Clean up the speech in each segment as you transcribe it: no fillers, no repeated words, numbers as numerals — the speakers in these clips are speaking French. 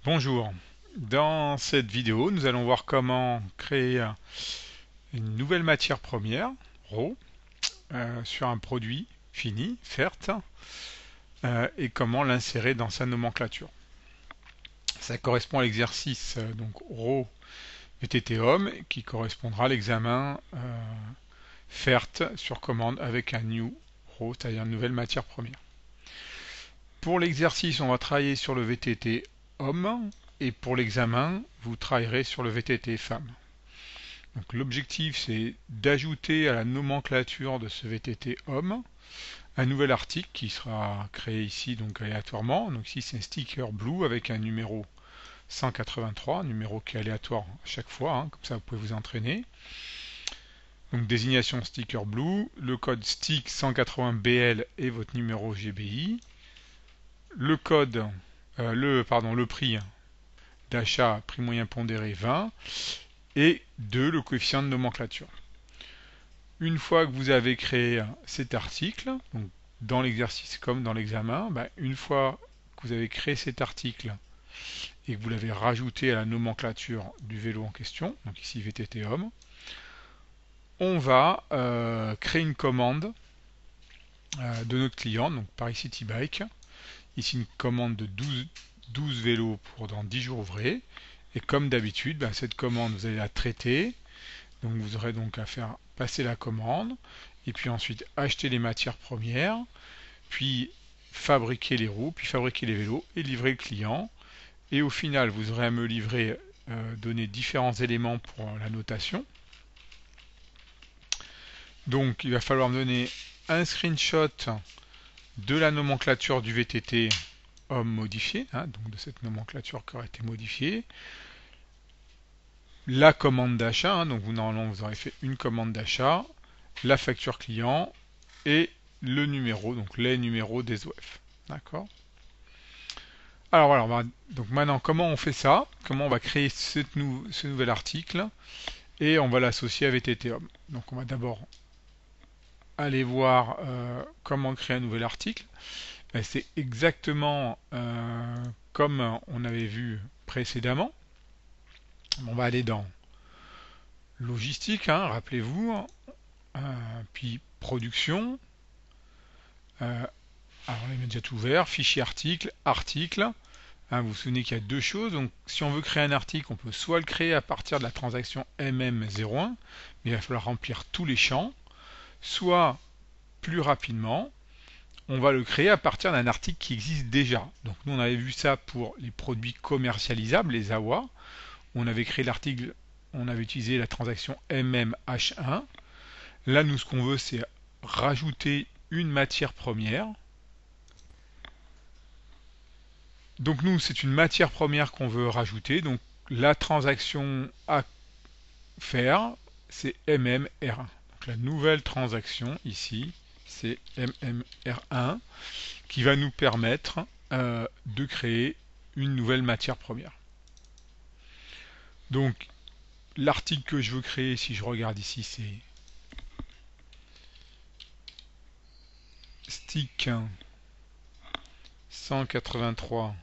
Bonjour, dans cette vidéo nous allons voir comment créer une nouvelle matière première, RAW, sur un produit fini, FERT, et comment l'insérer dans sa nomenclature. Ça correspond à l'exercice donc RAW VTT Homme qui correspondra à l'examen FERT sur commande avec un new RAW, c'est-à-dire une nouvelle matière première. Pour l'exercice, on va travailler sur le VTT Homme et pour l'examen, vous travaillerez sur le VTT Femme. Donc l'objectif c'est d'ajouter à la nomenclature de ce VTT homme un nouvel article qui sera créé ici donc aléatoirement. Donc ici c'est un sticker blue avec un numéro 183, un numéro qui est aléatoire à chaque fois, hein, comme ça vous pouvez vous entraîner. Donc désignation sticker blue, le code stick 180BL est votre numéro GBI, le code, le prix d'achat, prix moyen pondéré 20, et 2 le coefficient de nomenclature. Une fois que vous avez créé cet article, donc dans l'exercice comme dans l'examen, une fois que vous avez créé cet article et que vous l'avez rajouté à la nomenclature du vélo en question, donc ici VTT Homme, on va créer une commande de notre client, donc Paris City Bike. Ici une commande de 12 vélos pour dans 10 jours ouvrés. Et comme d'habitude, cette commande, vous allez la traiter. Donc vous aurez donc à faire passer la commande, et puis ensuite acheter les matières premières, puis fabriquer les roues, puis fabriquer les vélos et livrer le client. Et au final, vous aurez à me livrer, donner différents éléments pour la notation. Donc il va falloir me donner un screenshot de la nomenclature du VTT homme modifié, hein, donc de cette nomenclature qui aurait été modifiée, la commande d'achat, hein, donc normalement vous aurez fait une commande d'achat, la facture client et le numéro, donc les numéros des OF. D'accord. Alors voilà, donc maintenant comment on fait ça? Comment on va créer ce nouvel article et on va l'associer à VTT Homme. Donc on va d'abord aller voir comment créer un nouvel article. C'est exactement comme on avait vu précédemment. On va aller dans logistique, hein, rappelez-vous, puis production. Alors on les met déjà tout ouvert, fichier article, article. Hein, vous vous souvenez qu'il y a deux choses. Donc si on veut créer un article, on peut soit le créer à partir de la transaction MM01, mais il va falloir remplir tous les champs, soit plus rapidement, on va le créer à partir d'un article qui existe déjà. Donc nous on avait vu ça pour les produits commercialisables, les AWA. On avait créé l'article, on avait utilisé la transaction MMH1. Là nous ce qu'on veut c'est rajouter une matière première. Donc nous c'est une matière première qu'on veut rajouter. Donc la transaction à faire c'est MMR1. Donc la nouvelle transaction ici c'est MMR1 qui va nous permettre de créer une nouvelle matière première. Donc l'article que je veux créer, si je regarde ici, c'est stick 183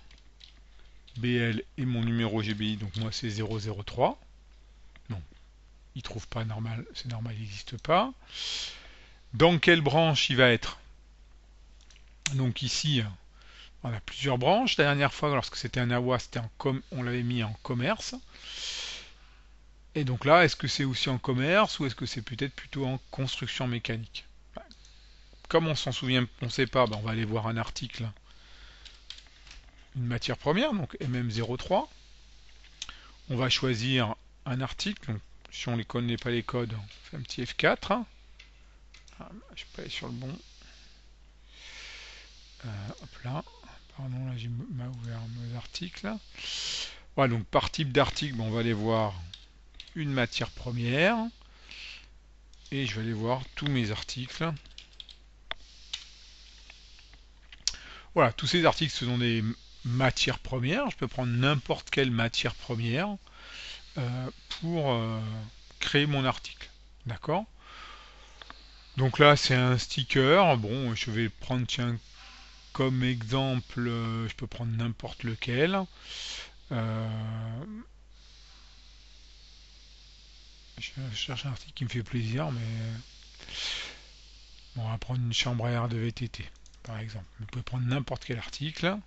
BL et mon numéro GBI, donc moi c'est 003. Non, il trouve pas normal, c'est normal, il n'existe pas. Dans quelle branche il va être? Donc ici, on a plusieurs branches. La dernière fois, lorsque c'était un AWA, on l'avait mis en commerce. Et donc là, est-ce que c'est aussi en commerce ou est-ce que c'est peut-être plutôt en construction mécanique? Comme on s'en souvient, on ne sait pas, on va aller voir un article, une matière première, donc MM03. On va choisir un article. Donc, si on ne connaît pas les codes, on fait un petit F4. Ah, je peux aller sur le bon. Hop là. Pardon, là j'ai ouvert mes articles. Voilà, donc par type d'article, on va aller voir une matière première. Et je vais aller voir tous mes articles. Voilà, tous ces articles, ce sont des matières premières. Je peux prendre n'importe quelle matière première pour créer mon article. D'accord? Donc là, c'est un sticker. Bon, je vais prendre, tiens, comme exemple, je peux prendre n'importe lequel. Euh, je cherche un article qui me fait plaisir, mais bon, on va prendre une chambre à air de VTT, par exemple. Vous pouvez prendre n'importe quel article.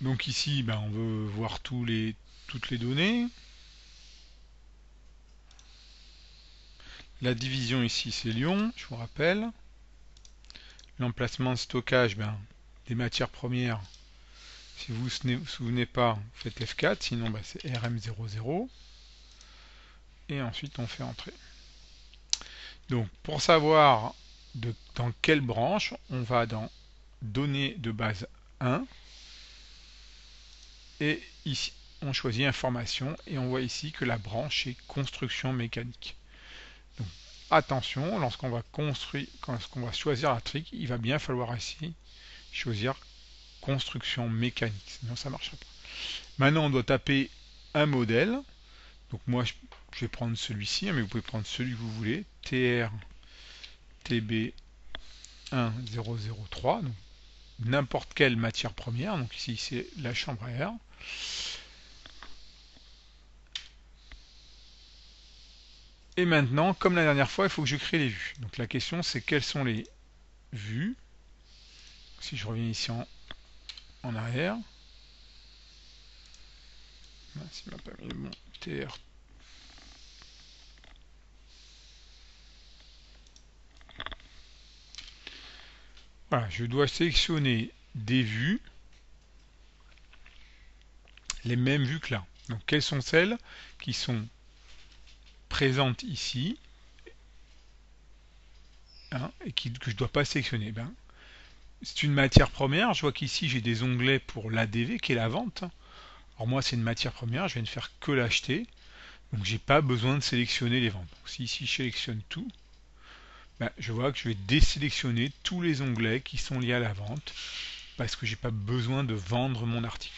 Donc ici, ben, on veut voir toutes les données. La division ici, c'est Lyon, je vous rappelle. L'emplacement de stockage, ben, des matières premières. Si vous ne vous souvenez pas, vous faites F4, sinon ben, c'est RM00. Et ensuite, on fait entrer. Donc, pour savoir dans quelle branche, on va dans Données de base 1. Et ici, on choisit Information. Et on voit ici que la branche est Construction mécanique. Donc, attention, lorsqu'on va choisir la trick, il va bien falloir ici choisir construction mécanique, sinon ça ne marchera pas. Maintenant, on doit taper un modèle. Donc moi, je vais prendre celui-ci, mais vous pouvez prendre celui que vous voulez. TRTB1003, donc n'importe quelle matière première. Donc ici, c'est la chambre à air. Et maintenant, comme la dernière fois, il faut que je crée les vues. Donc la question, c'est quelles sont les vues. Si je reviens ici en arrière. Il m'a pas mis le bon TR. Voilà, je dois sélectionner des vues, les mêmes vues que là. Donc quelles sont celles qui sont présentes ici, hein, et que je ne dois pas sélectionner? Ben, c'est une matière première. Je vois qu'ici j'ai des onglets pour l'ADV qui est la vente. Alors moi c'est une matière première, je viens de faire que l'acheter, donc j'ai pas besoin de sélectionner les ventes. Donc, si ici je sélectionne tout, ben, je vois que je vais désélectionner tous les onglets qui sont liés à la vente parce que j'ai pas besoin de vendre mon article.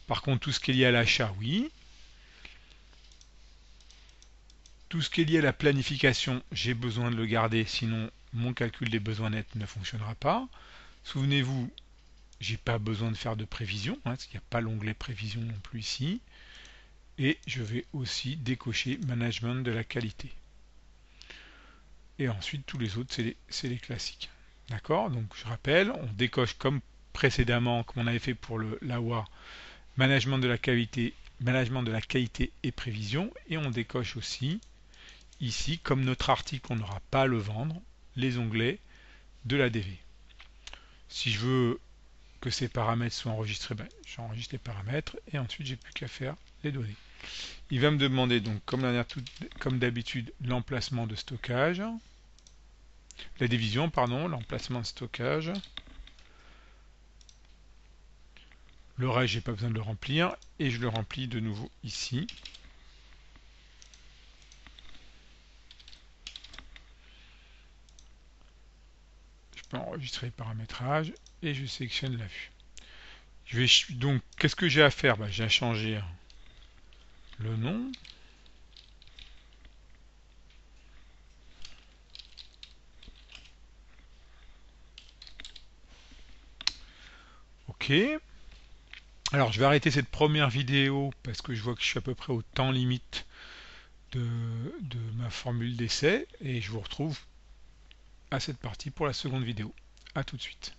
Par contre, tout ce qui est lié à l'achat, oui. Tout ce qui est lié à la planification, j'ai besoin de le garder, sinon mon calcul des besoins nets ne fonctionnera pas. Souvenez-vous, j'ai pas besoin de faire de prévision, hein, parce qu'il n'y a pas l'onglet prévision non plus ici. Et je vais aussi décocher management de la qualité. Et ensuite, tous les autres, c'est les classiques. D'accord? Donc, je rappelle, on décoche comme précédemment, comme on avait fait pour l'AWA, management de la qualité et prévision. Et on décoche aussi, ici, comme notre article, on n'aura pas à le vendre, les onglets de l'ADV. Si je veux que ces paramètres soient enregistrés, ben, j'enregistre les paramètres et ensuite j'ai plus qu'à faire les données. Il va me demander donc comme d'habitude l'emplacement de stockage, la division pardon, l'emplacement de stockage. Le reste j'ai pas besoin de le remplir et je le remplis de nouveau ici. Je peux enregistrer le paramétrage et je sélectionne la vue. Donc qu'est-ce que j'ai à faire? J'ai à changer le nom. Ok. Alors je vais arrêter cette première vidéo parce que je vois que je suis à peu près au temps limite de ma formule d'essai et je vous retrouve à cette partie pour la seconde vidéo. A tout de suite.